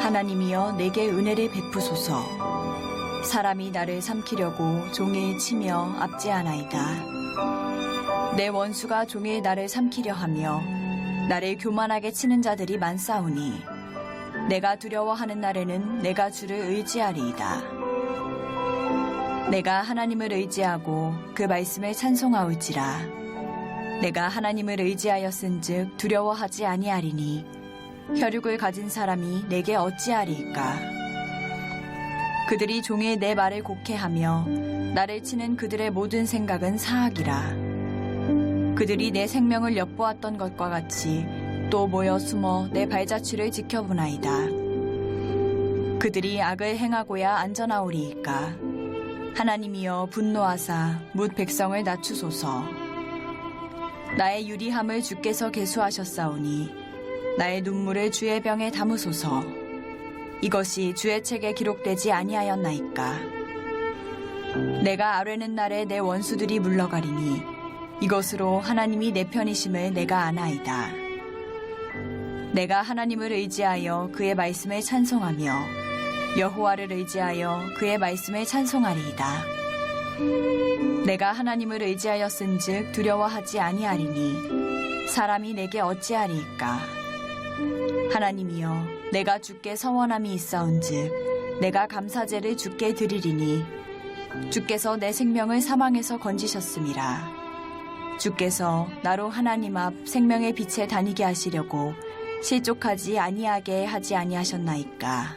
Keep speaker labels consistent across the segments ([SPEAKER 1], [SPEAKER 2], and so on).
[SPEAKER 1] 하나님이여 내게 은혜를 베푸소서. 사람이 나를 삼키려고 종일 치며 압제하나이다. 내 원수가 종일 나를 삼키려 하며 나를 교만하게 치는 자들이 많사오니 내가 두려워하는 날에는 내가 주를 의지하리이다. 내가 하나님을 의지하고 그 말씀을 찬송하올지라. 내가 하나님을 의지하였은즉 두려워하지 아니하리니 혈육을 가진 사람이 내게 어찌하리이까. 그들이 종일 내 말을 곡해하며 나를 치는 그들의 모든 생각은 사악이라. 그들이 내 생명을 엿보았던 것과 같이 또 모여 숨어 내 발자취를 지켜보나이다. 그들이 악을 행하고야 안전하오리이까. 하나님이여 분노하사 뭇 백성을 낮추소서. 나의 유리함을 주께서 계수하셨사오니 나의 눈물을 주의 병에 담으소서. 이것이 주의 책에 기록되지 아니하였나이까. 내가 아뢰는 날에 내 원수들이 물러가리니 이것으로 하나님이 내 편이심을 내가 아나이다. 내가 하나님을 의지하여 그의 말씀을 찬송하며 여호와를 의지하여 그의 말씀을 찬송하리이다. 내가 하나님을 의지하였은즉 두려워하지 아니하리니 사람이 내게 어찌하리이까. 하나님이여 내가 주께 서원함이 있사온즉 내가 감사제를 주께 드리리니 주께서 내 생명을 사망에서 건지셨음이라. 주께서 나로 하나님 앞 생명의 빛에 다니게 하시려고 실족하지 아니하게 하지 아니하셨나이까.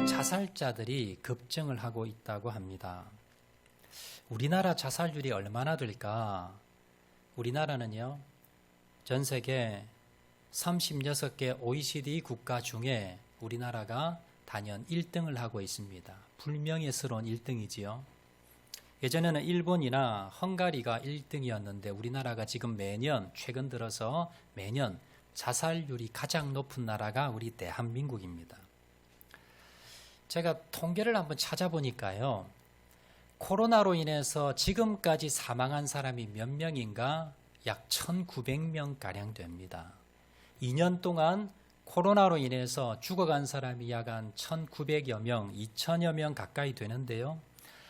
[SPEAKER 2] 자살자들이 급증을 하고 있다고 합니다. 우리나라 자살률이 얼마나 될까? 우리나라는요, 전 세계 36개 OECD 국가 중에 우리나라가 단연 1등을 하고 있습니다. 불명예스러운 1등이지요. 예전에는 일본이나 헝가리가 1등이었는데 우리나라가 지금 매년, 최근 들어서 매년 자살률이 가장 높은 나라가 우리 대한민국입니다. 제가 통계를 한번 찾아보니까요, 코로나로 인해서 지금까지 사망한 사람이 몇 명인가? 약 1,900명가량 됩니다. 2년 동안 코로나로 인해서 죽어간 사람이 약 한 1,900여 명, 2,000여 명 가까이 되는데요.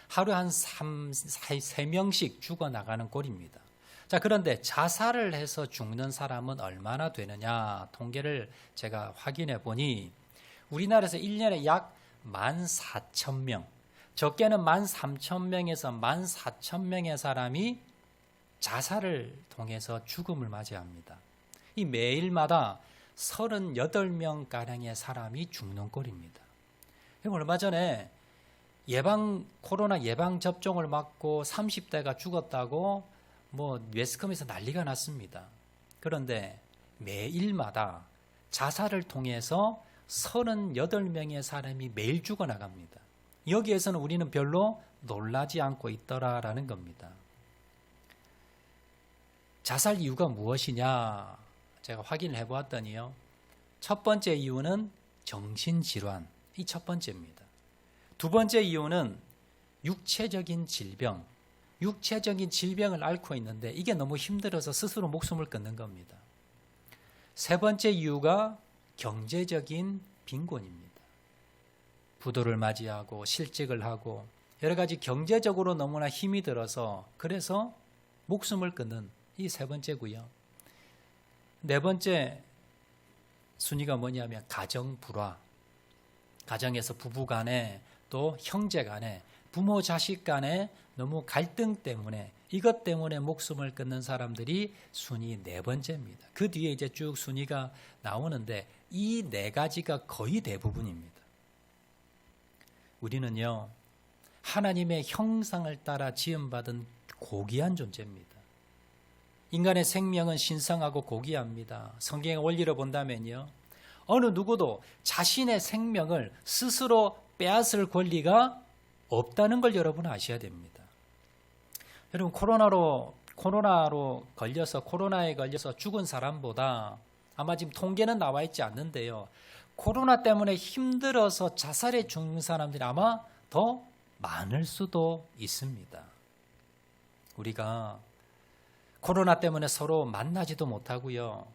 [SPEAKER 2] 하루에 한 3명씩 죽어나가는 꼴입니다. 자, 그런데 자살을 해서 죽는 사람은 얼마나 되느냐? 통계를 제가 확인해 보니 우리나라에서 1년에 약 14,000명, 적게는 13,000명에서 14,000명의 사람이 자살을 통해서 죽음을 맞이합니다. 이 매일마다 38명가량의 사람이 죽는 꼴입니다. 얼마 전에 코로나 예방 접종을 맞고 30대가 죽었다고 매스컴에서 난리가 났습니다. 그런데 매일마다 자살을 통해서 38명의 사람이 매일 죽어나갑니다. 여기에서는 우리는 별로 놀라지 않고 있더라라는 겁니다. 자살 이유가 무엇이냐? 제가 확인을 해보았더니요. 첫 번째 이유는 정신질환, 이 첫 번째입니다. 두 번째 이유는 육체적인 질병, 육체적인 질병을 앓고 있는데 이게 너무 힘들어서 스스로 목숨을 끊는 겁니다. 세 번째 이유가 경제적인 빈곤입니다. 부도를 맞이하고 실직을 하고 여러 가지 경제적으로 너무나 힘이 들어서 그래서 목숨을 끊는 이 세 번째고요. 네 번째 순위가 뭐냐면 가정 불화. 가정에서 부부 간에 또 형제 간에 부모 자식 간에 너무 갈등 때문에 이것 때문에 목숨을 끊는 사람들이 순위 네 번째입니다. 그 뒤에 이제 쭉 순위가 나오는데 이 네 가지가 거의 대부분입니다. 우리는요, 하나님의 형상을 따라 지음받은 고귀한 존재입니다. 인간의 생명은 신성하고 고귀합니다. 성경의 원리로 본다면요, 어느 누구도 자신의 생명을 스스로 빼앗을 권리가 없다는 걸 여러분 아셔야 됩니다. 여러분, 코로나에 걸려서 죽은 사람보다 아마 지금 통계는 나와 있지 않는데요, 코로나 때문에 힘들어서 자살에 죽는 사람들이 아마 더 많을 수도 있습니다. 우리가 코로나 때문에 서로 만나지도 못하고요.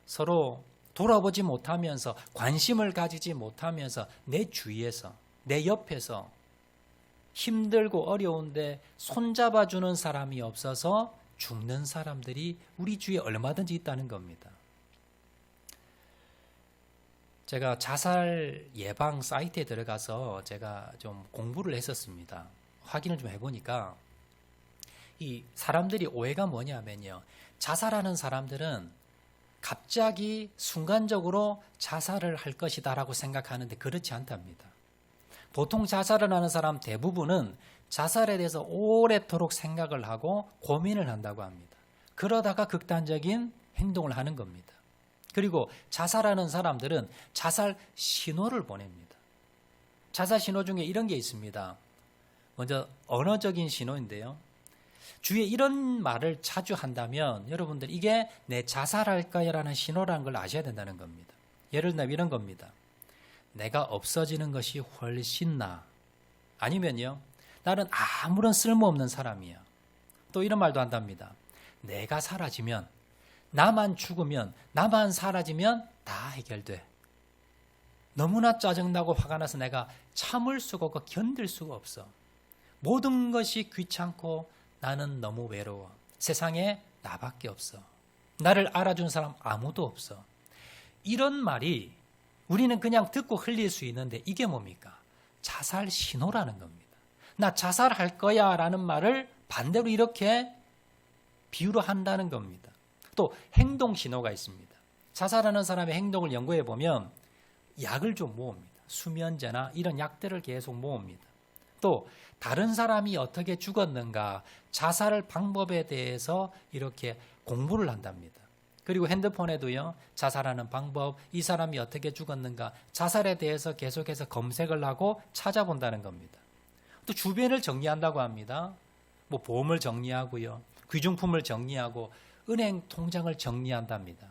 [SPEAKER 2] 서로 돌아보지 못하면서 관심을 가지지 못하면서 내 주위에서 내 옆에서 힘들고 어려운데 손잡아주는 사람이 없어서 죽는 사람들이 우리 주위에 얼마든지 있다는 겁니다. 제가 자살 예방 사이트에 들어가서 제가 좀 공부를 했었습니다. 확인을 좀 해보니까 이 사람들이 오해가 뭐냐면요. 자살하는 사람들은 갑자기 순간적으로 자살을 할 것이다라고 생각하는데 그렇지 않답니다. 보통 자살을 하는 사람 대부분은 자살에 대해서 오래도록 생각을 하고 고민을 한다고 합니다. 그러다가 극단적인 행동을 하는 겁니다. 그리고 자살하는 사람들은 자살 신호를 보냅니다. 자살 신호 중에 이런 게 있습니다. 먼저 언어적인 신호인데요. 주위에 이런 말을 자주 한다면 여러분들 이게 내 자살할 거야라는 신호라는 걸 아셔야 된다는 겁니다. 예를 들면 이런 겁니다. 내가 없어지는 것이 훨씬 나아. 아니면요. 나는 아무런 쓸모없는 사람이야. 또 이런 말도 한답니다. 내가 사라지면, 나만 죽으면, 나만 사라지면 다 해결돼. 너무나 짜증나고 화가 나서 내가 참을 수가 없고 견딜 수가 없어. 모든 것이 귀찮고 나는 너무 외로워. 세상에 나밖에 없어. 나를 알아준 사람 아무도 없어. 이런 말이 우리는 그냥 듣고 흘릴 수 있는데 이게 뭡니까? 자살 신호라는 겁니다. 나 자살할 거야 라는 말을 반대로 이렇게 비유로 한다는 겁니다. 또 행동 신호가 있습니다. 자살하는 사람의 행동을 연구해 보면 약을 좀 모읍니다. 수면제나 이런 약들을 계속 모읍니다. 또 다른 사람이 어떻게 죽었는가 자살 방법에 대해서 이렇게 공부를 한답니다. 그리고 핸드폰에도요. 자살하는 방법, 이 사람이 어떻게 죽었는가 자살에 대해서 계속해서 검색을 하고 찾아본다는 겁니다. 또 주변을 정리한다고 합니다. 뭐 보험을 정리하고요. 귀중품을 정리하고 은행 통장을 정리한답니다.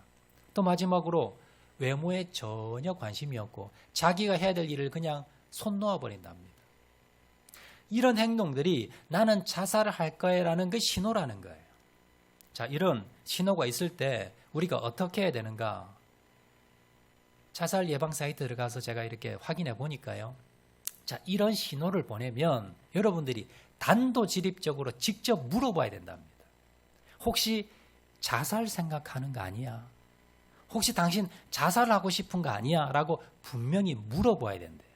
[SPEAKER 2] 또 마지막으로 외모에 전혀 관심이 없고 자기가 해야 될 일을 그냥 손 놓아버린답니다. 이런 행동들이 나는 자살을 할 거야라는 그 신호라는 거예요. 자, 이런 신호가 있을 때 우리가 어떻게 해야 되는가? 자살 예방 사이트 들어가서 제가 이렇게 확인해 보니까요. 자, 이런 신호를 보내면 여러분들이 단도직입적으로 직접 물어봐야 된답니다. 혹시 자살 생각하는 거 아니야? 혹시 당신 자살하고 싶은 거 아니야? 라고 분명히 물어봐야 된대요.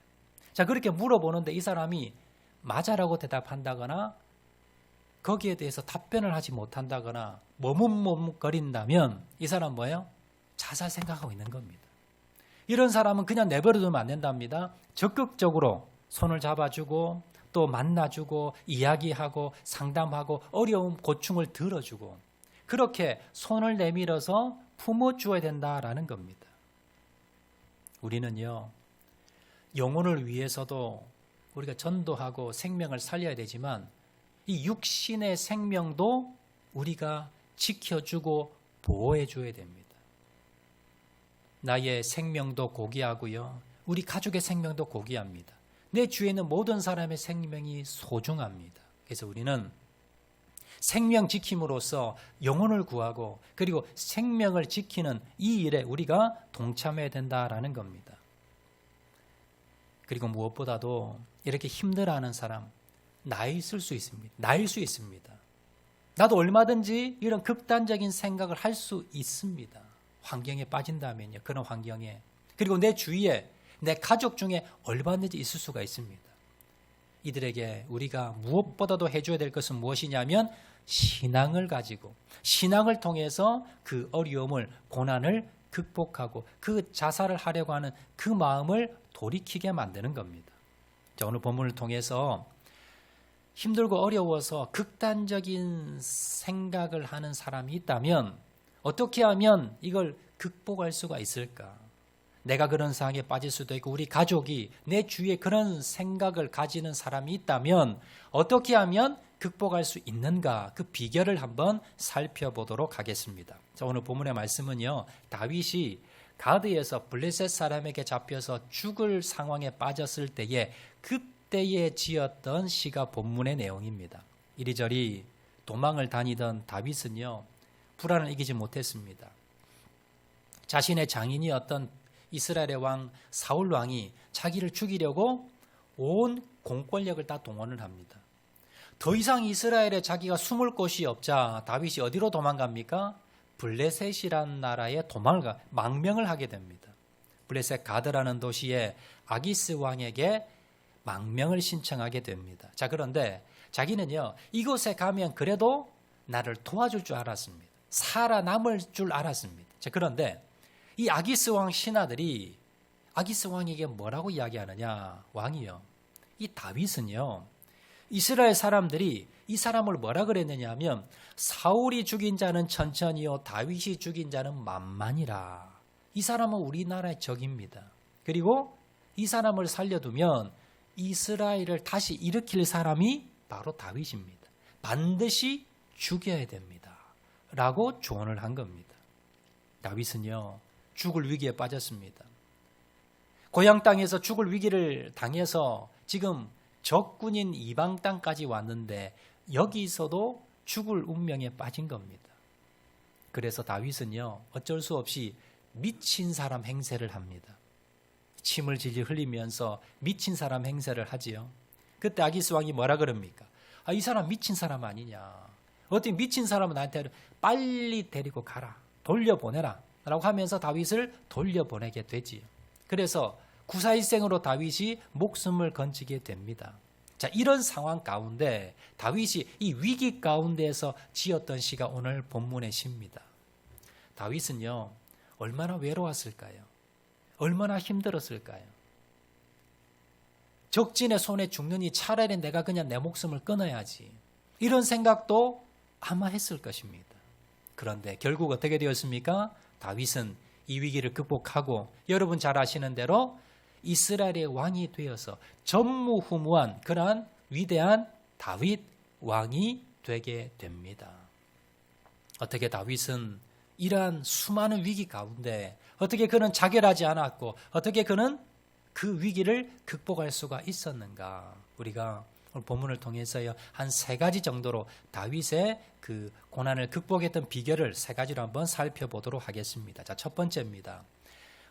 [SPEAKER 2] 자, 그렇게 물어보는데 이 사람이 맞아라고 대답한다거나 거기에 대해서 답변을 하지 못한다거나 머뭇머뭇거린다면 이 사람 뭐예요? 자살 생각하고 있는 겁니다. 이런 사람은 그냥 내버려두면 안 된답니다. 적극적으로 손을 잡아주고 또 만나주고 이야기하고 상담하고 어려움 고충을 들어주고 그렇게 손을 내밀어서 품어주어야 된다라는 겁니다. 우리는요. 영혼을 위해서도 우리가 전도하고 생명을 살려야 되지만 이 육신의 생명도 우리가 지켜주고 보호해줘야 됩니다. 나의 생명도 고귀하고요. 우리 가족의 생명도 고귀합니다. 내 주위에 있는 모든 사람의 생명이 소중합니다. 그래서 우리는 생명 지킴으로써 영혼을 구하고 그리고 생명을 지키는 이 일에 우리가 동참해야 된다라는 겁니다. 그리고 무엇보다도 이렇게 힘들어하는 사람 나일 수 있습니다. 나도 얼마든지 이런 극단적인 생각을 할 수 있습니다. 환경에 빠진다면요. 그런 환경에. 그리고 내 주위에 내 가족 중에 얼마든지 있을 수가 있습니다. 이들에게 우리가 무엇보다도 해줘야 될 것은 무엇이냐면 신앙을 가지고 신앙을 통해서 그 어려움을 고난을 극복하고 그 자살을 하려고 하는 그 마음을 돌이키게 만드는 겁니다. 자, 오늘 본문을 통해서 힘들고 어려워서 극단적인 생각을 하는 사람이 있다면 어떻게 하면 이걸 극복할 수가 있을까? 내가 그런 상황에 빠질 수도 있고 우리 가족이 내 주위에 그런 생각을 가지는 사람이 있다면 어떻게 하면 극복할 수 있는가? 그 비결을 한번 살펴보도록 하겠습니다. 자, 오늘 본문의 말씀은요. 다윗이 가드에서 블레셋 사람에게 잡혀서 죽을 상황에 빠졌을 때에 그때에 지었던 시가 본문의 내용입니다. 이리저리 도망을 다니던 다윗은요. 불안을 이기지 못했습니다. 자신의 장인이었던 이스라엘의 왕 사울 왕이 자기를 죽이려고 온 공권력을 다 동원을 합니다. 더 이상 이스라엘에 자기가 숨을 곳이 없자 다윗이 어디로 도망갑니까? 블레셋이라는 나라에 망명을 하게 됩니다. 블레셋 가드라는 도시에 아기스 왕에게 망명을 신청하게 됩니다. 자, 그런데 자기는요, 이곳에 가면 그래도 나를 도와줄 줄 알았습니다. 살아남을 줄 알았습니다. 자, 그런데 이 아기스 왕 신하들이 아기스 왕에게 뭐라고 이야기하느냐? 왕이요, 이 다윗은요, 이스라엘 사람들이 이 사람을 뭐라 그랬느냐 하면 사울이 죽인 자는 천천히요 다윗이 죽인 자는 만만이라. 이 사람은 우리나라의 적입니다. 그리고 이 사람을 살려두면 이스라엘을 다시 일으킬 사람이 바로 다윗입니다. 반드시 죽여야 됩니다. 라고 조언을 한 겁니다. 다윗은요, 죽을 위기에 빠졌습니다. 고향 땅에서 죽을 위기를 당해서 지금 적군인 이방 땅까지 왔는데 여기서도 죽을 운명에 빠진 겁니다. 그래서 다윗은요, 어쩔 수 없이 미친 사람 행세를 합니다. 침을 질질 흘리면서 미친 사람 행세를 하지요. 그때 아기스 왕이 뭐라 그럽니까? 이 사람 미친 사람 아니냐. 어떻게 미친 사람은 나한테 빨리 데리고 가라. 돌려보내라. 라고 하면서 다윗을 돌려보내게 되지요. 그래서 구사일생으로 다윗이 목숨을 건지게 됩니다. 자, 이런 상황 가운데 다윗이 이 위기 가운데에서 지었던 시가 오늘 본문의 시입니다. 다윗은요, 얼마나 외로웠을까요? 얼마나 힘들었을까요? 적진의 손에 죽느니 차라리 내가 그냥 내 목숨을 끊어야지. 이런 생각도 아마 했을 것입니다. 그런데 결국 어떻게 되었습니까? 다윗은 이 위기를 극복하고 여러분 잘 아시는 대로 이스라엘의 왕이 되어서 전무후무한 그러한 위대한 다윗 왕이 되게 됩니다. 어떻게 다윗은 이러한 수많은 위기 가운데 어떻게 그는 자결하지 않았고 어떻게 그는 그 위기를 극복할 수가 있었는가? 우리가 오늘 본문을 통해서요, 한 3가지 정도로 다윗의 그 고난을 극복했던 비결을 3가지로 한번 살펴보도록 하겠습니다. 자, 첫 번째입니다.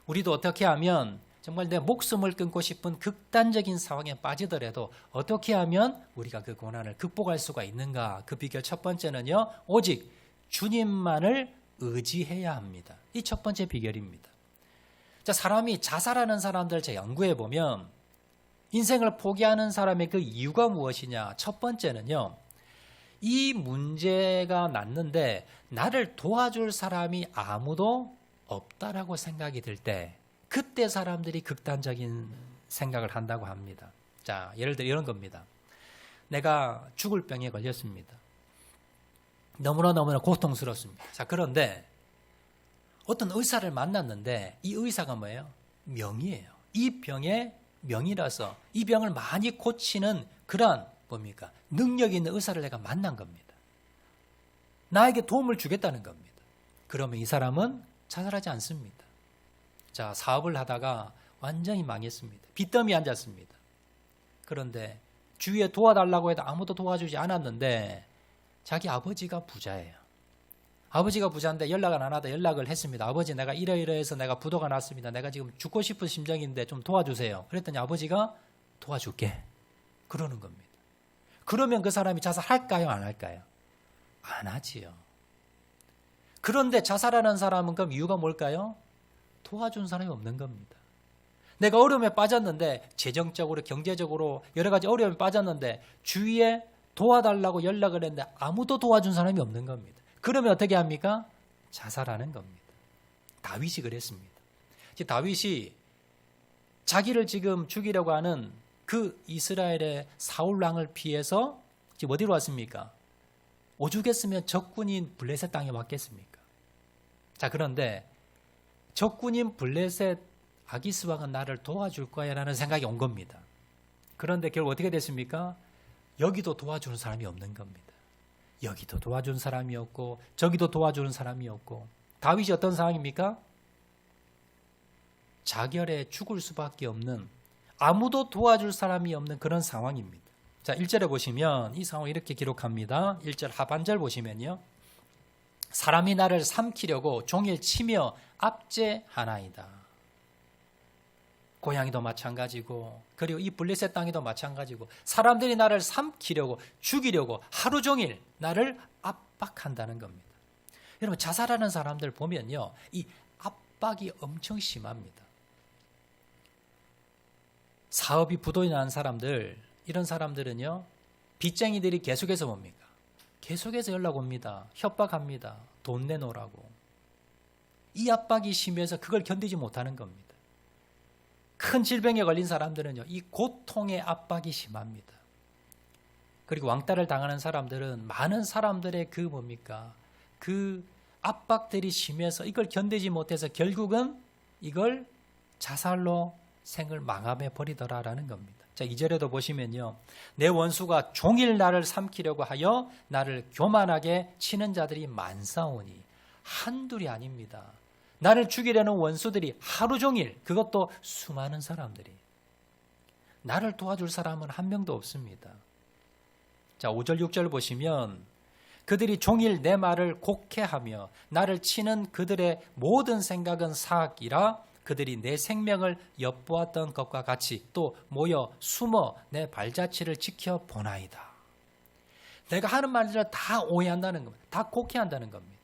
[SPEAKER 2] 우리도 어떻게 하면 정말 내 목숨을 끊고 싶은 극단적인 상황에 빠지더라도 어떻게 하면 우리가 그 고난을 극복할 수가 있는가? 그 비결 첫 번째는요, 오직 주님만을 의지해야 합니다. 이 첫 번째 비결입니다. 자, 사람이 자살하는 사람들 제 연구해 보면 인생을 포기하는 사람의 그 이유가 무엇이냐? 첫 번째는요, 이 문제가 났는데 나를 도와줄 사람이 아무도 없다라고 생각이 들 때 그때 사람들이 극단적인 생각을 한다고 합니다. 자, 예를 들어 이런 겁니다. 내가 죽을 병에 걸렸습니다. 너무나 고통스럽습니다. 자, 그런데 어떤 의사를 만났는데 이 의사가 뭐예요? 명의예요. 이 병의 명의라서 이 병을 많이 고치는 그러한 뭡니까? 능력 있는 의사를 내가 만난 겁니다. 나에게 도움을 주겠다는 겁니다. 그러면 이 사람은 자살하지 않습니다. 자, 사업을 하다가 완전히 망했습니다. 빚더미 앉았습니다. 그런데 주위에 도와달라고 해도 아무도 도와주지 않았는데 자기 아버지가 부자예요. 아버지가 부자인데 연락을 안 하다 연락을 했습니다. 아버지, 내가 이러이러해서 내가 부도가 났습니다. 내가 지금 죽고 싶은 심정인데 좀 도와주세요. 그랬더니 아버지가 도와줄게. 그러는 겁니다. 그러면 그 사람이 자살할까요? 안 할까요? 안 하지요. 그런데 자살하는 사람은 그럼 이유가 뭘까요? 도와준 사람이 없는 겁니다. 내가 어려움에 빠졌는데 재정적으로 경제적으로 여러 가지 어려움에 빠졌는데 주위에 도와달라고 연락을 했는데 아무도 도와준 사람이 없는 겁니다. 그러면 어떻게 합니까? 자살하는 겁니다. 다윗이 그랬습니다. 다윗이 자기를 지금 죽이려고 하는 그 이스라엘의 사울 왕을 피해서 지금 어디로 왔습니까? 오죽했으면 적군인 블레셋 땅에 왔겠습니까? 자, 그런데 적군인 블레셋 아기스 왕은 나를 도와줄 거야 라는 생각이 온 겁니다. 그런데 결국 어떻게 됐습니까? 여기도 도와주는 사람이 없는 겁니다. 여기도 도와주는 사람이 없고 저기도 도와주는 사람이 없고 다윗이 어떤 상황입니까? 자결에 죽을 수밖에 없는, 아무도 도와줄 사람이 없는 그런 상황입니다. 자, 1절에 보시면 이 상황을 이렇게 기록합니다. 1절 하반절 보시면요, 사람이 나를 삼키려고 종일 치며 압제하나이다. 고향이도 마찬가지고 그리고 이 블레셋 땅에도 마찬가지고 사람들이 나를 삼키려고 죽이려고 하루 종일 나를 압박한다는 겁니다. 여러분 자살하는 사람들 보면요. 이 압박이 엄청 심합니다. 사업이 부도이 난 사람들 이런 사람들은요. 빚쟁이들이 계속해서 뭡니까? 계속해서 연락 옵니다. 협박합니다. 돈 내놓으라고. 이 압박이 심해서 그걸 견디지 못하는 겁니다. 큰 질병에 걸린 사람들은요. 이 고통의 압박이 심합니다. 그리고 왕따를 당하는 사람들은 많은 사람들의 그 뭡니까? 그 압박들이 심해서 이걸 견디지 못해서 결국은 이걸 자살로 생을 망함해 버리더라라는 겁니다. 자, 2절에도 보시면요. 내 원수가 종일 나를 삼키려고 하여 나를 교만하게 치는 자들이 많사오니 한둘이 아닙니다. 나를 죽이려는 원수들이 하루 종일 그것도 수많은 사람들이 나를 도와줄 사람은 한 명도 없습니다. 자, 5절 6절 보시면 그들이 종일 내 말을 곡해하며 나를 치는 그들의 모든 생각은 사악이라 그들이 내 생명을 엿보았던 것과 같이 또 모여 숨어 내 발자취를 지켜보나이다. 내가 하는 말들을 다 오해한다는 겁니다. 다 곡해한다는 겁니다.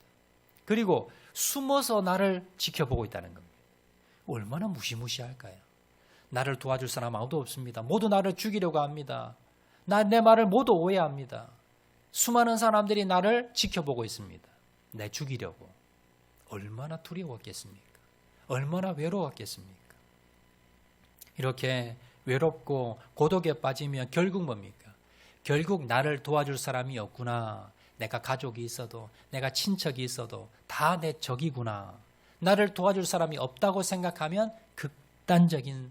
[SPEAKER 2] 그리고 숨어서 나를 지켜보고 있다는 겁니다. 얼마나 무시무시할까요? 나를 도와줄 사람 아무도 없습니다. 모두 나를 죽이려고 합니다. 내 말을 모두 오해합니다. 수많은 사람들이 나를 지켜보고 있습니다. 내 죽이려고. 얼마나 두려웠겠습니까? 얼마나 외로웠겠습니까? 이렇게 외롭고 고독에 빠지면 결국 뭡니까? 결국 나를 도와줄 사람이 없구나. 내가 가족이 있어도 내가 친척이 있어도 다 내 적이구나. 나를 도와줄 사람이 없다고 생각하면 극단적인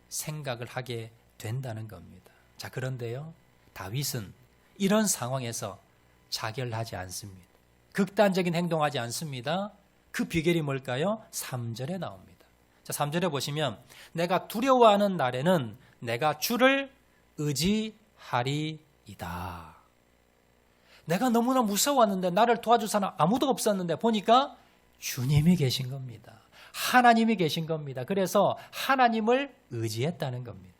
[SPEAKER 2] 생각을 하게 된다는 겁니다. 자, 그런데요. 다윗은 이런 상황에서 자결하지 않습니다. 극단적인 행동하지 않습니다. 그 비결이 뭘까요? 3절에 나옵니다. 자, 3절에 보시면 내가 두려워하는 날에는 내가 주를 의지하리이다. 내가 너무나 무서웠는데 나를 도와줄 사람 아무도 없었는데 보니까 주님이 계신 겁니다. 하나님이 계신 겁니다. 그래서 하나님을 의지했다는 겁니다.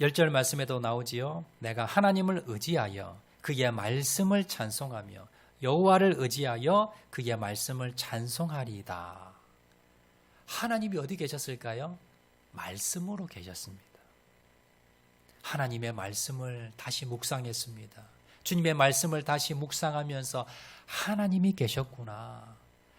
[SPEAKER 2] 10절 말씀에도 나오지요. 내가 하나님을 의지하여 그의 말씀을 찬송하며 여호와를 의지하여 그의 말씀을 찬송하리이다. 하나님이 어디 계셨을까요? 말씀으로 계셨습니다. 하나님의 말씀을 다시 묵상했습니다. 주님의 말씀을 다시 묵상하면서 하나님이 계셨구나.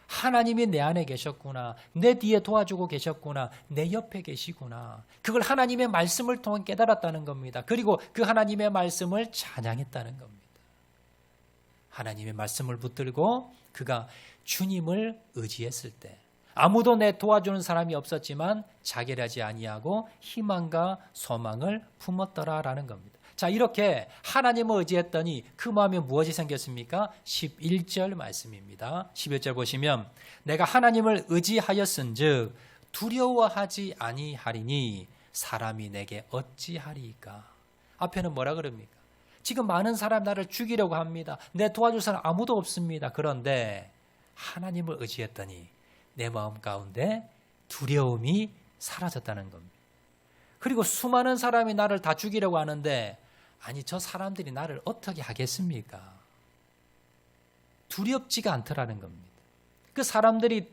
[SPEAKER 2] 하나님이 내 안에 계셨구나. 내 뒤에 도와주고 계셨구나. 내 옆에 계시구나. 그걸 하나님의 말씀을 통해 깨달았다는 겁니다. 그리고 그 하나님의 말씀을 찬양했다는 겁니다. 하나님의 말씀을 붙들고 그가 주님을 의지했을 때 아무도 내 도와주는 사람이 없었지만 자결하지 아니하고 희망과 소망을 품었더라라는 겁니다. 자, 이렇게 하나님을 의지했더니 그 마음에 무엇이 생겼습니까? 11절 말씀입니다. 11절 보시면 내가 하나님을 의지하였은즉 두려워하지 아니하리니 사람이 내게 어찌하리이까. 앞에는 뭐라 그럽니까? 지금 많은 사람 나를 죽이려고 합니다. 내 도와줄 사람 아무도 없습니다. 그런데 하나님을 의지했더니 내 마음 가운데 두려움이 사라졌다는 겁니다. 그리고 수많은 사람이 나를 다 죽이려고 하는데 아니 저 사람들이 나를 어떻게 하겠습니까? 두렵지가 않더라는 겁니다. 그 사람들이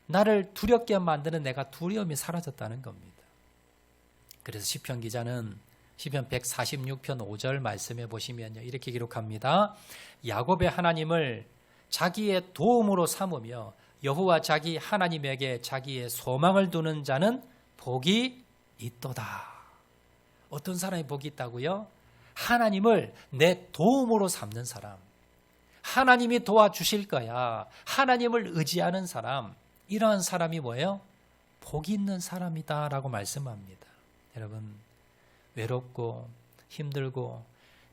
[SPEAKER 2] 나를 두렵게 만드는 내가 두려움이 사라졌다는 겁니다. 그래서 시편 기자는 시편 146편 5절 말씀에 보시면요. 이렇게 기록합니다. 야곱의 하나님을 자기의 도움으로 삼으며 여호와 자기 하나님에게 자기의 소망을 두는 자는 복이 있도다. 어떤 사람이 복이 있다고요? 하나님을 내 도움으로 삼는 사람. 하나님이 도와주실 거야. 하나님을 의지하는 사람. 이러한 사람이 뭐예요? 복이 있는 사람이다 라고 말씀합니다. 여러분 외롭고 힘들고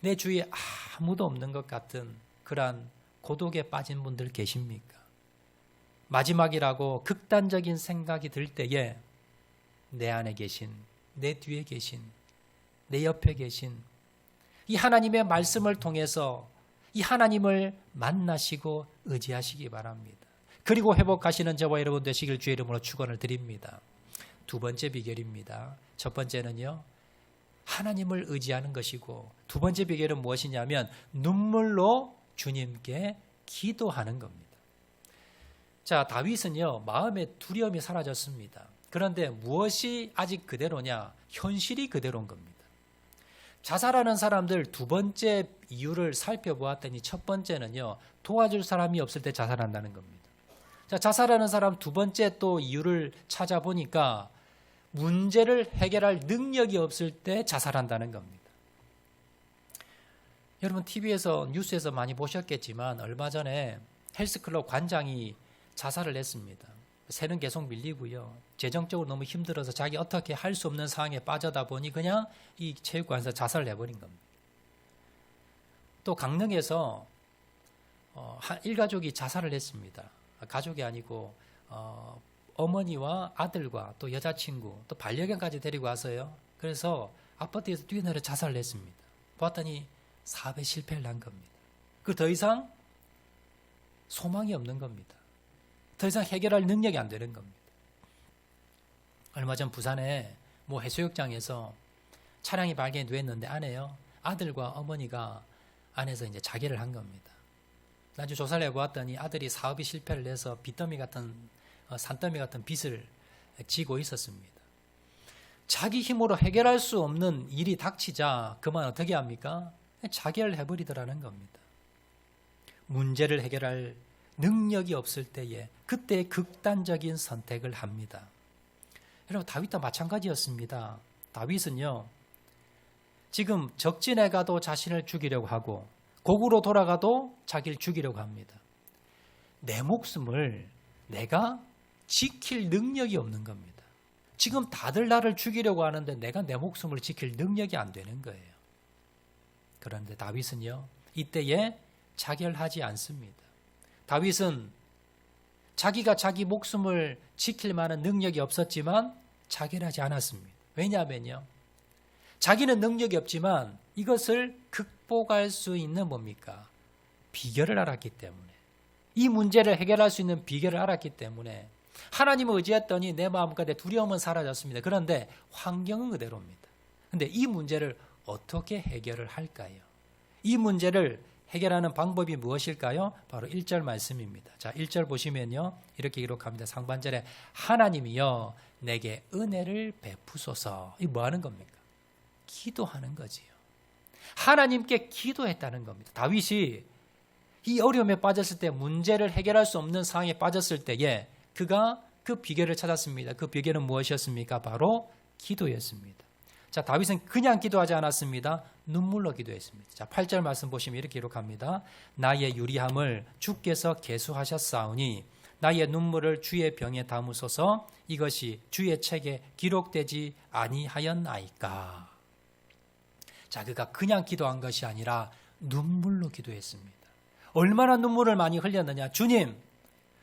[SPEAKER 2] 내 주위에 아무도 없는 것 같은 그러한 고독에 빠진 분들 계십니까? 마지막이라고 극단적인 생각이 들 때에 내 안에 계신, 내 뒤에 계신, 내 옆에 계신 이 하나님의 말씀을 통해서 이 하나님을 만나시고 의지하시기 바랍니다. 그리고 회복하시는 저와 여러분 되시길 주의 이름으로 축원을 드립니다. 두 번째 비결입니다. 첫 번째는요, 하나님을 의지하는 것이고, 두 번째 비결은 무엇이냐면 눈물로 주님께 기도하는 겁니다. 자, 다윗은요, 마음의 두려움이 사라졌습니다. 그런데 무엇이 아직 그대로냐? 현실이 그대로인 겁니다. 자살하는 사람들 두 번째 이유를 살펴보았더니 첫 번째는요, 도와줄 사람이 없을 때 자살한다는 겁니다. 자, 자살하는 사람 두 번째 또 이유를 찾아보니까 문제를 해결할 능력이 없을 때 자살한다는 겁니다. 여러분 TV에서 뉴스에서 많이 보셨겠지만 얼마 전에 헬스클럽 관장이 자살을 했습니다. 새는 계속 밀리고요. 재정적으로 너무 힘들어서 자기 어떻게 할 수 없는 상황에 빠져다 보니 그냥 이 체육관에서 자살을 해버린 겁니다. 또 강릉에서 일가족이 자살을 했습니다. 가족이 아니고 어머니와 아들과 또 여자친구 또 반려견까지 데리고 와서요. 그래서 아파트에서 뛰어내려 자살을 했습니다. 보았더니 사업에 실패를 한 겁니다. 그 더 이상 소망이 없는 겁니다. 더 이상 해결할 능력이 안 되는 겁니다. 얼마 전 부산에 모 해수욕장에서 차량이 발견이 됐는데 안에요, 아들과 어머니가 안에서 이제 자결을 한 겁니다. 나중에 조사를 해보았더니 아들이 사업이 실패를 해서 빚더미 같은 산더미 같은 빚을 지고 있었습니다. 자기 힘으로 해결할 수 없는 일이 닥치자 그만 어떻게 합니까? 자결을 해버리더라는 겁니다. 문제를 해결할 능력이 없을 때에 그때 극단적인 선택을 합니다. 여러분 다윗도 마찬가지였습니다. 다윗은요, 지금 적진에 가도 자신을 죽이려고 하고 고구로 돌아가도 자기를 죽이려고 합니다. 내 목숨을 내가 지킬 능력이 없는 겁니다. 지금 다들 나를 죽이려고 하는데 내가 내 목숨을 지킬 능력이 안 되는 거예요. 그런데 다윗은요, 이때에 자결하지 않습니다. 다윗은 자기가 자기 목숨을 지킬 만한 능력이 없었지만 자결하지 않았습니다. 왜냐하면요, 자기는 능력이 없지만 이것을 극복할 수 있는 뭡니까? 비결을 알았기 때문에, 이 문제를 해결할 수 있는 비결을 알았기 때문에 하나님을 의지했더니 내 마음가운데 두려움은 사라졌습니다. 그런데 환경은 그대로입니다. 그런데 이 문제를 어떻게 해결을 할까요? 이 문제를 해결하는 방법이 무엇일까요? 바로 1절 말씀입니다. 자, 1절 보시면요, 이렇게 기록합니다. 상반절에 하나님이여 내게 은혜를 베푸소서. 이 뭐 하는 겁니까? 기도하는 거지요. 하나님께 기도했다는 겁니다. 다윗이 이 어려움에 빠졌을 때, 문제를 해결할 수 없는 상황에 빠졌을 때에 그가 그 비결을 찾았습니다. 그 비결은 무엇이었습니까? 바로 기도였습니다. 자, 다윗은 그냥 기도하지 않았습니다. 눈물로 기도했습니다. 자, 8절 말씀 보시면 이렇게 기록합니다. 나의 유리함을 주께서 계수하셨사오니 나의 눈물을 주의 병에 담으소서. 이것이 주의 책에 기록되지 아니하였나이까. 자, 그가 그냥 기도한 것이 아니라 눈물로 기도했습니다. 얼마나 눈물을 많이 흘렸느냐. 주님,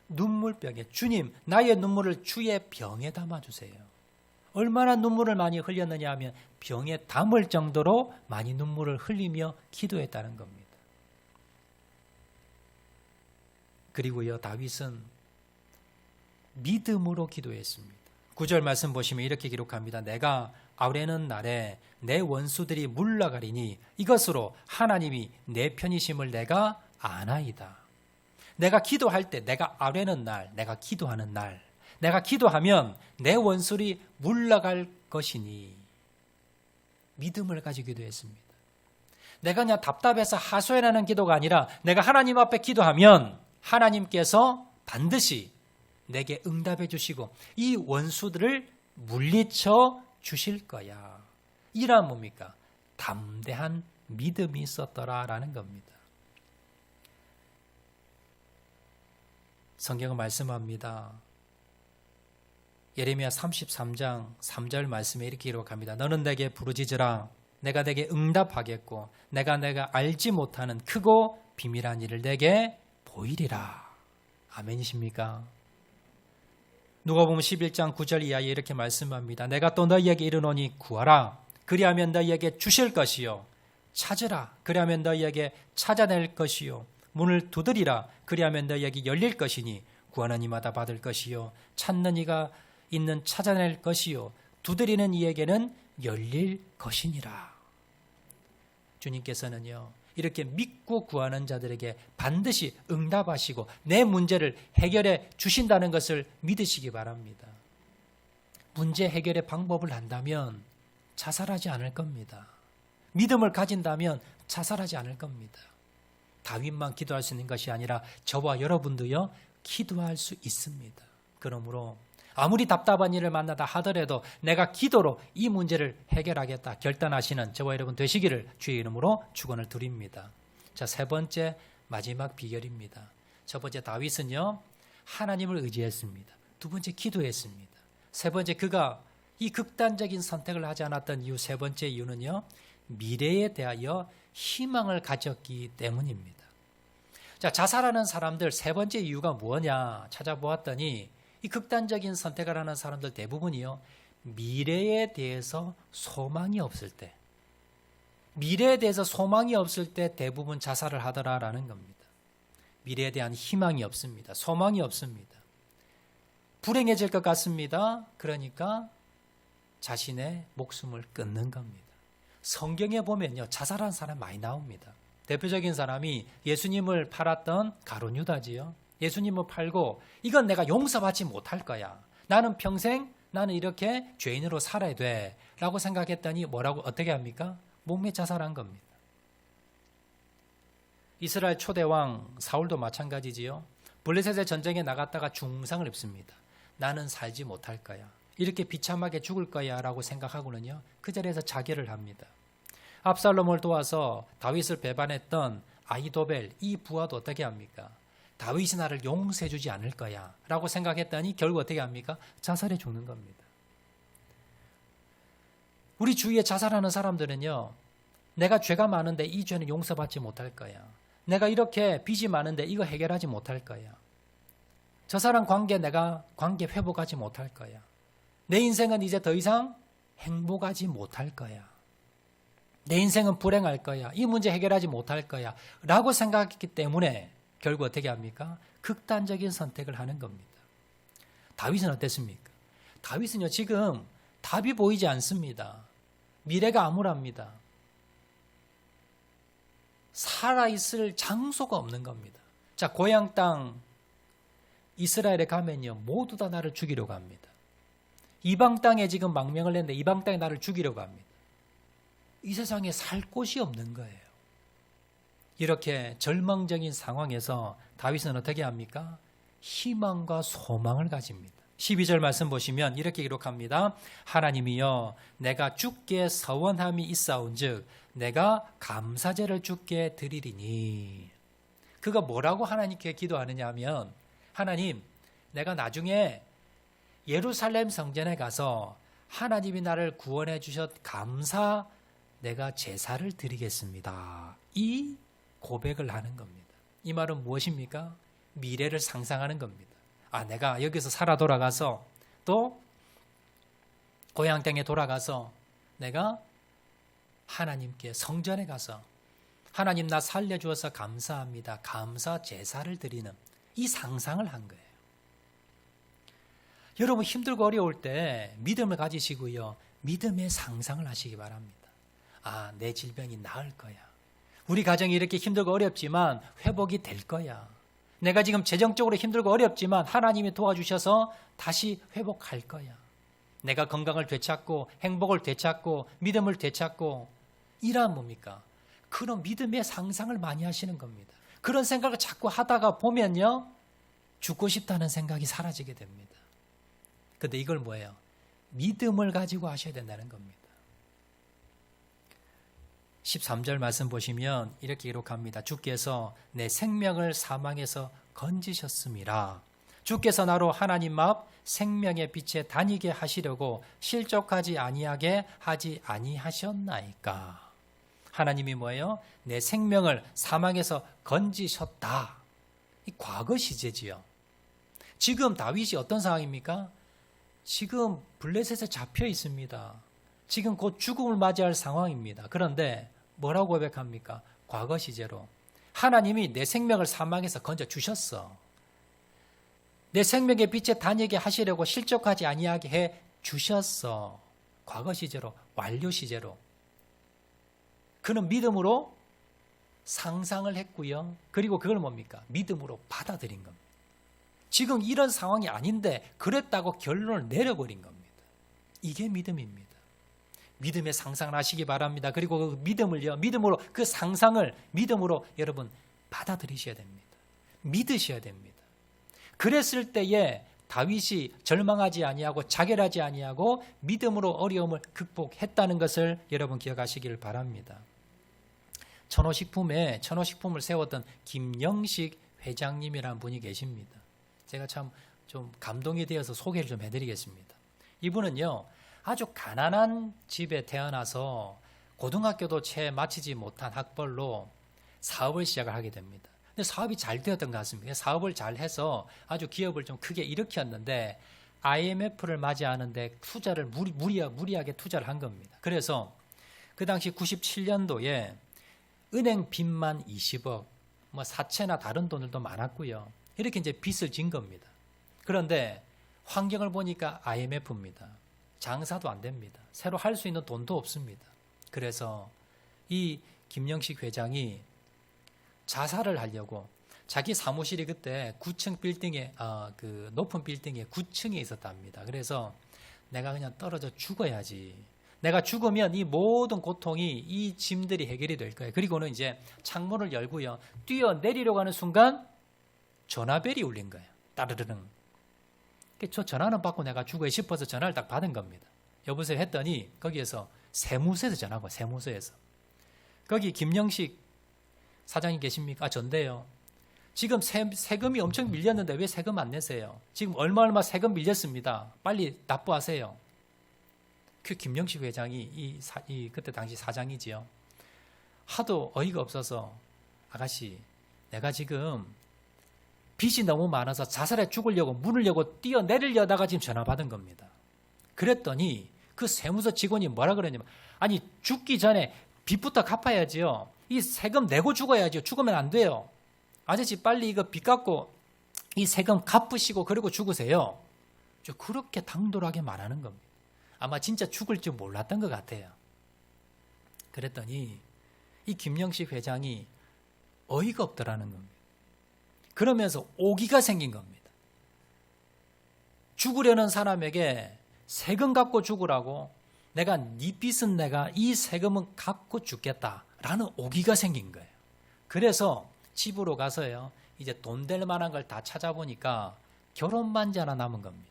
[SPEAKER 2] 눈물병에, 주님, 나의 눈물을 주의 병에 담아주세요. 얼마나 눈물을 많이 흘렸느냐 하면 병에 담을 정도로 많이 눈물을 흘리며 기도했다는 겁니다. 그리고요, 다윗은 믿음으로 기도했습니다. 9절 말씀 보시면 이렇게 기록합니다. 내가 아뢰는 날에 내 원수들이 물러가리니 이것으로 하나님이 내 편이심을 내가 아나이다. 내가 기도할 때, 내가 아뢰는 날, 내가 기도하는 날, 내가 기도하면 내 원수들이 물러갈 것이니 믿음을 가지고 기도했습니다. 내가 그냥 답답해서 하소연하는 기도가 아니라 내가 하나님 앞에 기도하면 하나님께서 반드시 내게 응답해 주시고 이 원수들을 물리쳐 주실 거야. 이란 뭡니까? 담대한 믿음이 있었더라라는 겁니다. 성경은 말씀합니다. 예레미야 33장 3절 말씀에 이렇게 기록합니다. 너는 내게 부르짖으라. 내가 내게 응답하겠고 내가 알지 못하는 크고 비밀한 일을 내게 보이리라. 아멘이십니까? 누가복음 11장 9절 이하에 이렇게 말씀합니다. 내가 또 너희에게 이르노니 구하라. 그리하면 너희에게 주실 것이요 찾으라 그리하면 너희에게 찾아낼 것이요 문을 두드리라 그리하면 너희에게 열릴 것이니 구하는 이마다 받을 것이요 찾는 이가 있는 찾아낼 것이요 두드리는 이에게는 열릴 것이니라. 주님께서는요 이렇게 믿고 구하는 자들에게 반드시 응답하시고 내 문제를 해결해 주신다는 것을 믿으시기 바랍니다. 문제 해결의 방법을 안다면 자살하지 않을 겁니다. 믿음을 가진다면 자살하지 않을 겁니다. 다윗만 기도할 수 있는 것이 아니라 저와 여러분도요 기도할 수 있습니다. 그러므로 아무리 답답한 일을 만나다 하더라도 내가 기도로 이 문제를 해결하겠다 결단하시는 저와 여러분 되시기를 주의 이름으로 축원을 드립니다. 자, 세 번째 마지막 비결입니다. 첫 번째 다윗은요 하나님을 의지했습니다. 두 번째 기도했습니다. 세 번째 그가 이 극단적인 선택을 하지 않았던 이유 세 번째 이유는요 미래에 대하여 희망을 가졌기 때문입니다. 자, 자살하는 사람들 세 번째 이유가 뭐냐 찾아보았더니 이 극단적인 선택을 하는 사람들 대부분이요 미래에 대해서 소망이 없을 때 미래에 대해서 소망이 없을 때 대부분 자살을 하더라라는 겁니다. 미래에 대한 희망이 없습니다. 소망이 없습니다. 불행해질 것 같습니다. 그러니까 자신의 목숨을 끊는 겁니다. 성경에 보면요 자살한 사람 많이 나옵니다. 대표적인 사람이 예수님을 팔았던 가룟 유다지요. 예수님을 팔고 이건 내가 용서받지 못할 거야. 나는 평생 나는 이렇게 죄인으로 살아야 돼 라고 생각했더니 뭐라고 어떻게 합니까? 목매 자살한 겁니다. 이스라엘 초대왕 사울도 마찬가지지요. 블레셋의 전쟁에 나갔다가 중상을 입습니다. 나는 살지 못할 거야. 이렇게 비참하게 죽을 거야 라고 생각하고는요 그 자리에서 자결을 합니다. 압살롬을 도와서 다윗을 배반했던 아히도벨 이 부하도 어떻게 합니까? 다윗이 나를 용서해 주지 않을 거야 라고 생각했더니 결국 어떻게 합니까? 자살해 죽는 겁니다. 우리 주위에 자살하는 사람들은요 내가 죄가 많은데 이 죄는 용서받지 못할 거야. 내가 이렇게 빚이 많은데 이거 해결하지 못할 거야. 저 사람 관계 내가 관계 회복하지 못할 거야. 내 인생은 이제 더 이상 행복하지 못할 거야. 내 인생은 불행할 거야. 이 문제 해결하지 못할 거야 라고 생각했기 때문에 결국 어떻게 합니까? 극단적인 선택을 하는 겁니다. 다윗은 어땠습니까? 다윗은요 지금 답이 보이지 않습니다. 미래가 암울합니다. 살아있을 장소가 없는 겁니다. 자, 고향 땅 이스라엘에 가면요 모두 다 나를 죽이려고 합니다. 이방 땅에 지금 망명을 했는데 이방 땅에 나를 죽이려고 합니다. 이 세상에 살 곳이 없는 거예요. 이렇게 절망적인 상황에서 다윗은 어떻게 합니까? 희망과 소망을 가집니다. 12절 말씀 보시면 이렇게 기록합니다. 하나님이여 내가 주께 서원함이 있사온즉 내가 감사제를 주께 드리리니. 그가 뭐라고 하나님께 기도하느냐 하면 하나님 내가 나중에 예루살렘 성전에 가서 하나님이 나를 구원해 주셨 감사 내가 제사를 드리겠습니다. 이 고백을 하는 겁니다. 이 말은 무엇입니까? 미래를 상상하는 겁니다. 아, 내가 여기서 살아 돌아가서 또 고향 땅에 돌아가서 내가 하나님께 성전에 가서 하나님 나 살려주어서 감사합니다. 감사 제사를 드리는 이 상상을 한 거예요. 여러분 힘들고 어려울 때 믿음을 가지시고요. 믿음의 상상을 하시기 바랍니다. 아, 내 질병이 나을 거야. 우리 가정이 이렇게 힘들고 어렵지만 회복이 될 거야. 내가 지금 재정적으로 힘들고 어렵지만 하나님이 도와주셔서 다시 회복할 거야. 내가 건강을 되찾고 행복을 되찾고 믿음을 되찾고 이란 뭡니까? 그런 믿음의 상상을 많이 하시는 겁니다. 그런 생각을 자꾸 하다가 보면요. 죽고 싶다는 생각이 사라지게 됩니다. 근데 이걸 뭐예요? 믿음을 가지고 하셔야 된다는 겁니다. 13절 말씀 보시면 이렇게 기록합니다. 주께서 내 생명을 사망에서 건지셨음이라. 주께서 나로 하나님 앞 생명의 빛에 다니게 하시려고 실족하지 아니하게 하지 아니하셨나이까. 하나님이 뭐예요? 내 생명을 사망에서 건지셨다. 이 과거 시제지요. 지금 다윗이 어떤 상황입니까? 지금 블레셋에 잡혀 있습니다. 지금 곧 죽음을 맞이할 상황입니다. 그런데 뭐라고 고백합니까? 과거 시제로. 하나님이 내 생명을 사망에서 건져 주셨어. 내 생명의 빛에 다니게 하시려고 실족하지 아니하게 해 주셨어. 과거 시제로, 완료 시제로. 그는 믿음으로 상상을 했고요. 그리고 그걸 뭡니까? 믿음으로 받아들인 겁니다. 지금 이런 상황이 아닌데 그랬다고 결론을 내려버린 겁니다. 이게 믿음입니다. 믿음의 상상을 하시기 바랍니다. 그리고 그 믿음을요, 믿음으로 그 상상을 믿음으로 여러분 받아들이셔야 됩니다. 믿으셔야 됩니다. 그랬을 때에 다윗이 절망하지 아니하고 자결하지 아니하고 믿음으로 어려움을 극복했다는 것을 여러분 기억하시기를 바랍니다. 천호식품을 세웠던 김영식 회장님이라는 분이 계십니다. 제가 참 좀 감동이 되어서 소개를 좀 해드리겠습니다. 이분은요, 아주 가난한 집에 태어나서 고등학교도 채 마치지 못한 학벌로 사업을 시작을 하게 됩니다. 근데 사업이 잘 되었던 것 같습니다. 사업을 잘 해서 아주 기업을 좀 크게 일으켰는데 IMF를 맞이하는데 투자를 무리하게 투자를 한 겁니다. 그래서 그 당시 97년도에 은행 빚만 20억, 사채나 다른 돈들도 많았고요. 이렇게 이제 빚을 진 겁니다. 그런데 환경을 보니까 IMF입니다. 장사도 안 됩니다. 새로 할 수 있는 돈도 없습니다. 그래서 이 김영식 회장이 자살을 하려고 자기 사무실이 그때 9층 빌딩에 그 높은 빌딩에 9층에 있었답니다. 그래서 내가 그냥 떨어져 죽어야지. 내가 죽으면 이 모든 고통이 이 짐들이 해결이 될 거예요. 그리고는 이제 창문을 열고요. 뛰어내리려고 하는 순간 전화벨이 울린 거예요. 따르르릉. 저 전화는 받고 내가 죽어야 싶어서 전화를 딱 받은 겁니다. 여보세요 했더니 거기에서 세무서에서 전화가 세무서에서. 거기 김영식 사장님 계십니까? 전데요. 지금 세금이 엄청 밀렸는데 왜 세금 안 내세요? 지금 얼마 세금 밀렸습니다. 빨리 납부하세요. 그 김영식 회장이 그때 당시 사장이지요. 하도 어이가 없어서 아가씨, 내가 지금 빚이 너무 많아서 자살해 죽으려고 문을 열고 뛰어내리려다가 지금 전화 받은 겁니다. 그랬더니 그 세무서 직원이 뭐라 그러냐면, 아니 죽기 전에 빚부터 갚아야지요. 이 세금 내고 죽어야지요. 죽으면 안 돼요. 아저씨 빨리 이거 빚 갚고 이 세금 갚으시고 그리고 죽으세요. 그렇게 당돌하게 말하는 겁니다. 아마 진짜 죽을 줄 몰랐던 것 같아요. 그랬더니 이 김영식 회장이 어이가 없더라는 겁니다. 그러면서 오기가 생긴 겁니다. 죽으려는 사람에게 세금 갚고 죽으라고, 내가 네 빚은 내가 이 세금은 갚고 죽겠다라는 오기가 생긴 거예요. 그래서 집으로 가서요, 이제 돈 될 만한 걸 다 찾아보니까 결혼 반지 하나 남은 겁니다.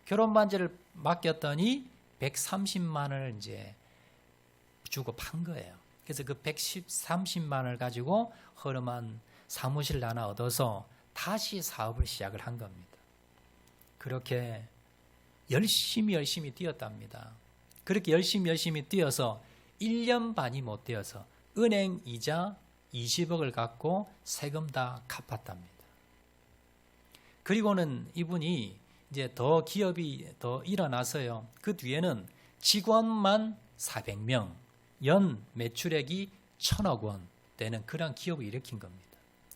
[SPEAKER 2] 결혼 반지를 맡겼더니 130만 원을 이제 주고 판 거예요. 그래서 그 130만 원을 가지고 허름한 사무실 하나 얻어서 다시 사업을 시작을 한 겁니다. 그렇게 열심히 뛰었답니다. 그렇게 열심히 뛰어서 1년 반이 못 되어서 은행 이자 20억을 갖고 세금 다 갚았답니다. 그리고는 이분이 이제 더 기업이 더 일어나서요. 그 뒤에는 직원만 400명, 연 매출액이 1,000억 원 되는 그런 기업을 일으킨 겁니다.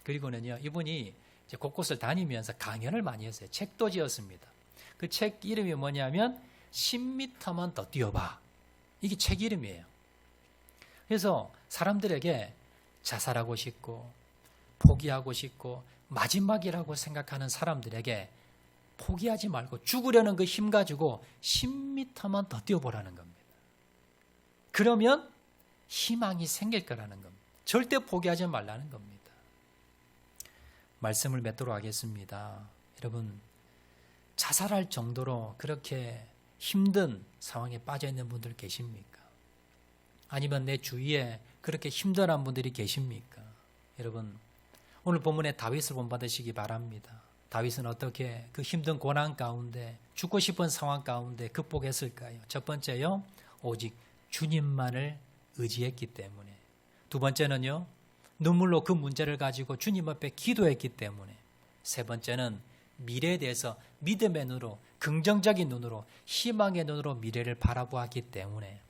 [SPEAKER 2] 그리고는요, 이분이 이제 곳곳을 다니면서 강연을 많이 했어요. 책도 지었습니다. 그 책 이름이 뭐냐면 10m만 더 뛰어봐. 이게 책 이름이에요. 그래서 사람들에게 자살하고 싶고 포기하고 싶고 마지막이라고 생각하는 사람들에게 포기하지 말고 죽으려는 그 힘 가지고 10m만 더 뛰어보라는 겁니다. 그러면 희망이 생길 거라는 겁니다. 절대 포기하지 말라는 겁니다. 말씀을 맺도록 하겠습니다. 여러분, 자살할 정도로 그렇게 힘든 상황에 빠져 있는 분들 계십니까? 아니면 내 주위에 그렇게 힘들어한 분들이 계십니까? 여러분, 오늘 본문에 다윗을 본받으시기 바랍니다. 다윗은 어떻게 그 힘든 고난 가운데, 죽고 싶은 상황 가운데 극복했을까요? 첫 번째요, 오직 주님만을 의지했기 때문에. 두 번째는요, 눈물로 그 문제를 가지고 주님 앞에 기도했기 때문에. 세 번째는 미래에 대해서 믿음의 눈으로, 긍정적인 눈으로, 희망의 눈으로 미래를 바라보았기 때문에.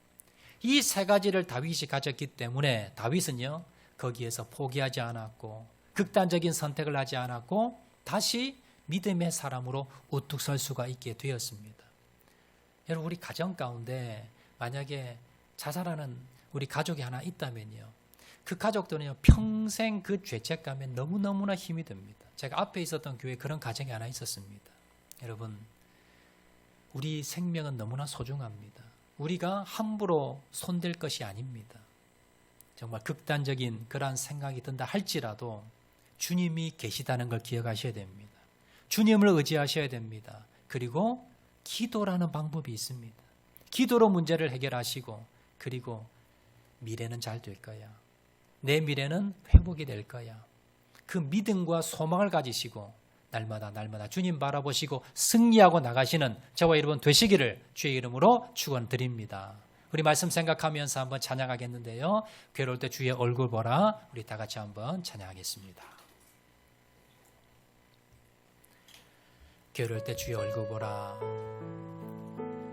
[SPEAKER 2] 이 세 가지를 다윗이 가졌기 때문에 다윗은요, 거기에서 포기하지 않았고 극단적인 선택을 하지 않았고 다시 믿음의 사람으로 우뚝 설 수가 있게 되었습니다. 여러분, 우리 가정 가운데 만약에 자살하는 우리 가족이 하나 있다면요, 그 가족들은요 평생 그 죄책감에 너무너무나 힘이 듭니다. 제가 앞에 있었던 교회에 그런 가정이 하나 있었습니다. 여러분, 우리 생명은 너무나 소중합니다. 우리가 함부로 손댈 것이 아닙니다. 정말 극단적인 그러한 생각이 든다 할지라도 주님이 계시다는 걸 기억하셔야 됩니다. 주님을 의지하셔야 됩니다. 그리고 기도라는 방법이 있습니다. 기도로 문제를 해결하시고, 그리고 미래는 잘 될 거야. 내 미래는 회복이 될 거야. 그 믿음과 소망을 가지시고 날마다 주님 바라보시고 승리하고 나가시는 저와 여러분 되시기를 주의 이름으로 축원드립니다. 우리 말씀 생각하면서 한번 찬양하겠는데요. 괴로울 때 주의 얼굴 보라, 우리 다 같이 한번 찬양하겠습니다. 괴로울 때 주의 얼굴 보라,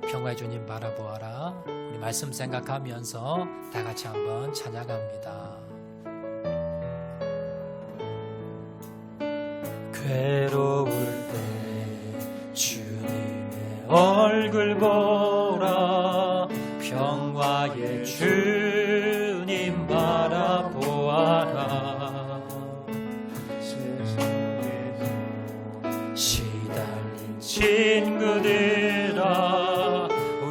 [SPEAKER 2] 평화의 주님 바라보아라. 우리 말씀 생각하면서 다 같이 한번 찬양합니다. 괴로울 때 주님의 얼굴 보라, 평화의 주님 바라보아라. 시달린 친구들아,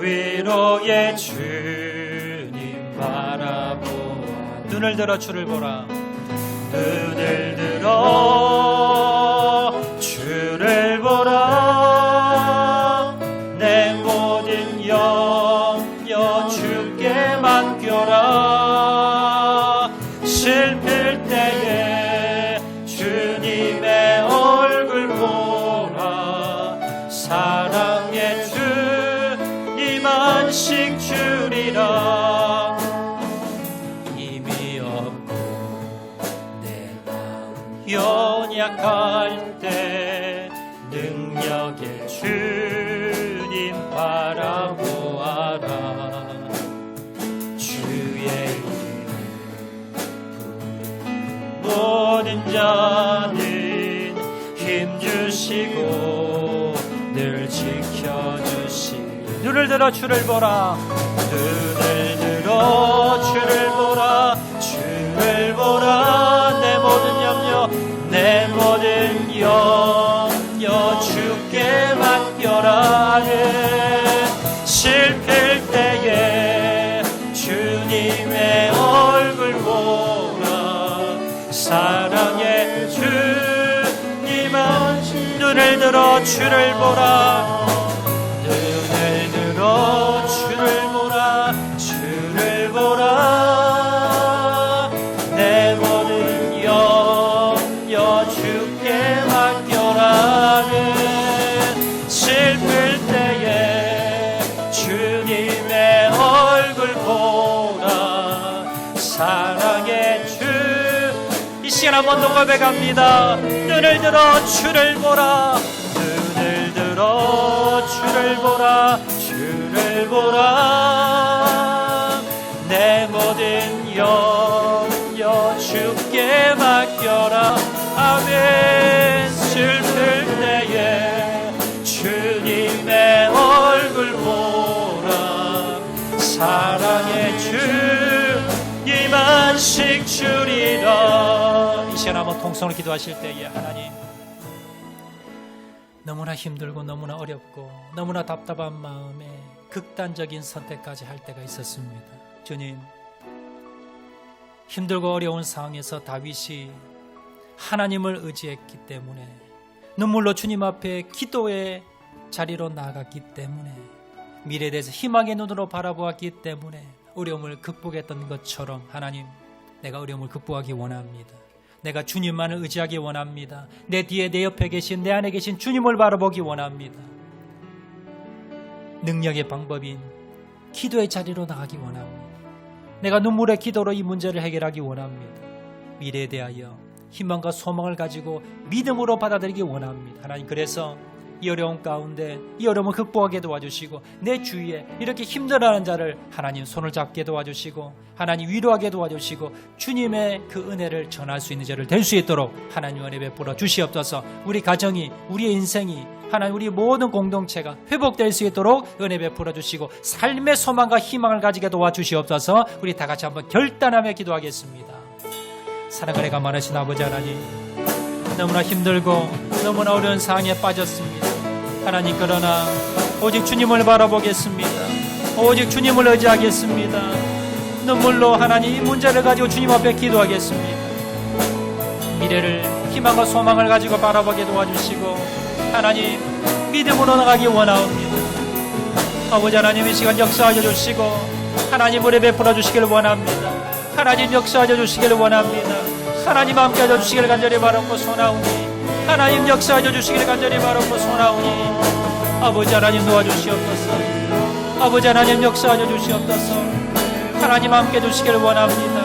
[SPEAKER 2] 위로의 주님 바라보아라. 눈을 들어 주를 보라, 눈을 들어 주를 보라. 내 모든 염려 주께 맡겨라. 슬플 때에 주님의 얼굴 보라. 사랑의 주님 안식 주리라. 힘이 없고 내 마음 연약할 때 능력의 주님 바라보아라. 주의 이름 부르는 모든 자는 힘주시고 늘 지켜주시니. 눈을 들어 주를 보라, 눈을 들어 주를 보라. 주를 보라. 내 모든 염려, 내 모든 염려 주께 맡겨라. 슬플 때에 주님의 얼굴 보라. 사랑의 주님 안식. 눈을 들어 주를 보라, 눈을 들어 주를 보라. 주를 보라. 내 모든 염려 주께 맡겨라. 슬플 때에 주님의 얼굴 보라. 사랑의 주. 이 시간 한번 더 고백합니다. 눈을 들어 주를 보라, 눈을 들어 주를 보라. 주를 보라. 내 모든 염려 주께 맡겨라. 아멘. 슬플 때에 주님의 얼굴 보라. 사랑의 주님 안식 주리라. 이 시간 한번 통성으로 기도하실 때에 하나님, 너무나 힘들고 너무나 어렵고 너무나 답답한 마음에 극단적인 선택까지 할 때가 있었습니다. 주님, 힘들고 어려운 상황에서 다윗이 하나님을 의지했기 때문에, 눈물로 주님 앞에 기도의 자리로 나아갔기 때문에, 미래에 대해서 희망의 눈으로 바라보았기 때문에 어려움을 극복했던 것처럼 하나님, 내가 어려움을 극복하기 원합니다. 내가 주님만을 의지하기 원합니다. 내 뒤에 내 옆에 계신, 내 안에 계신 주님을 바라보기 원합니다. 능력의 방법인 기도의 자리로 나가기 원합니다. 내가 눈물의 기도로 이 문제를 해결하기 원합니다. 미래에 대하여 희망과 소망을 가지고 믿음으로 받아들이기 원합니다. 하나님, 그래서 이 어려움 가운데 이 어려움을 극복하게 도와주시고 내 주위에 이렇게 힘들어하는 자를 하나님 손을 잡게 도와주시고 하나님 위로하게 도와주시고 주님의 그 은혜를 전할 수 있는 자를 될 수 있도록 하나님 은혜 베풀어 주시옵소서. 우리 가정이 우리의 인생이 하나님 우리 모든 공동체가 회복될 수 있도록 은혜 베풀어 주시고 삶의 소망과 희망을 가지게 도와주시옵소서. 우리 다 같이 한번 결단하며 기도하겠습니다. 사랑을 해가 많으신 아버지 하나님, 너무나 힘들고 너무나 어려운 상황에 빠졌습니다. 하나님, 그러나 오직 주님을 바라보겠습니다. 오직 주님을 의지하겠습니다. 눈물로 하나님 이 문제를 가지고 주님 앞에 기도하겠습니다. 미래를 희망과 소망을 가지고 바라보게 도와주시고 하나님 믿음으로 나가기 원하옵니다. 아버지 하나님, 이 시간 역사하여 주시고 하나님 은혜 베풀어 주시길 원합니다. 하나님 역사하여 주시길 원합니다. 하나님 함께하여 주시길 간절히 바라고 소나오니 하나님 역사하여 주시길 간절히 바라고 소나오니 아버지 하나님 도와주시옵소서. 아버지 하나님 역사하여 주시옵소서. 하나님 함께 주시길 원합니다.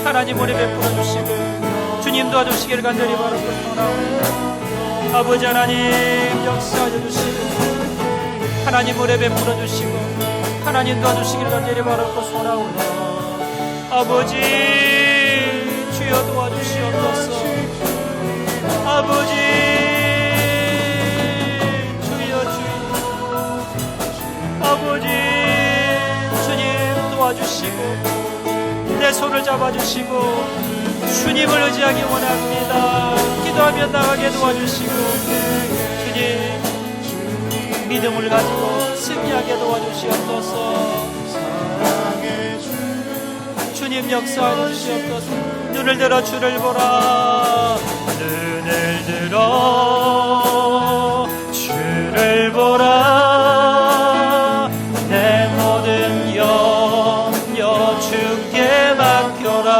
[SPEAKER 2] 하나님 은혜 베풀어 주시고 주님 도와주시길 간절히 바라고 소나오니 아버지 하나님 역사하여 주시고 하나님 은혜 베풀어 주시고 하나님 도와주시길 간절히 바라고 소나오니 아버지 주여 도와주시옵소서. 아버지 주여 아버지 주님 도와주시고 내 손을 잡아주시고 주님을 의지하기 원합니다. 기도하며 나가게 도와주시고 주님 믿음을 가지고 승리하게 도와주시옵소서. 주님 역사하여 주시옵소서. 눈을 들어 주를 보라. 눈을 들어 주를 보라. 내 모든 염려 주께 맡겨라.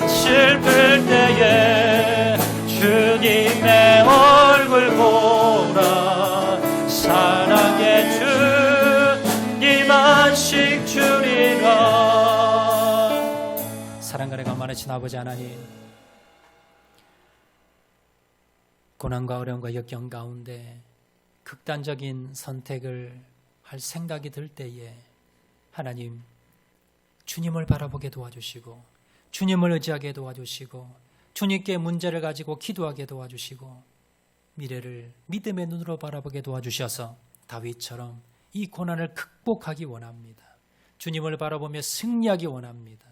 [SPEAKER 2] 슬플 때에 주님의 얼굴 보라. 사랑의 주님 안식 주리라. 사랑과 은혜가 많으신 아버지 하나님, 고난과 어려움과 역경 가운데 극단적인 선택을 할 생각이 들 때에 하나님 주님을 바라보게 도와주시고 주님을 의지하게 도와주시고 주님께 문제를 가지고 기도하게 도와주시고 미래를 믿음의 눈으로 바라보게 도와주셔서 다윗처럼 이 고난을 극복하기 원합니다. 주님을 바라보며 승리하기 원합니다.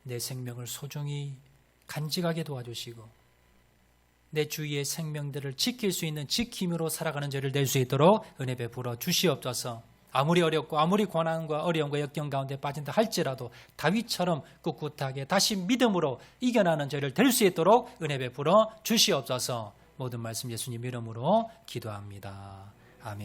[SPEAKER 2] 내 생명을 소중히 간직하게 도와주시고 내 주위의 생명들을 지킬 수 있는 지킴으로 살아가는 저를 낼 수 있도록 은혜 베풀어 주시옵소서. 아무리 어렵고 아무리 고난과 어려움과 역경 가운데 빠진다 할지라도 다윗처럼 꿋꿋하게 다시 믿음으로 이겨나는 저를 될 수 있도록 은혜 베풀어 주시옵소서. 모든 말씀 예수님 이름으로 기도합니다.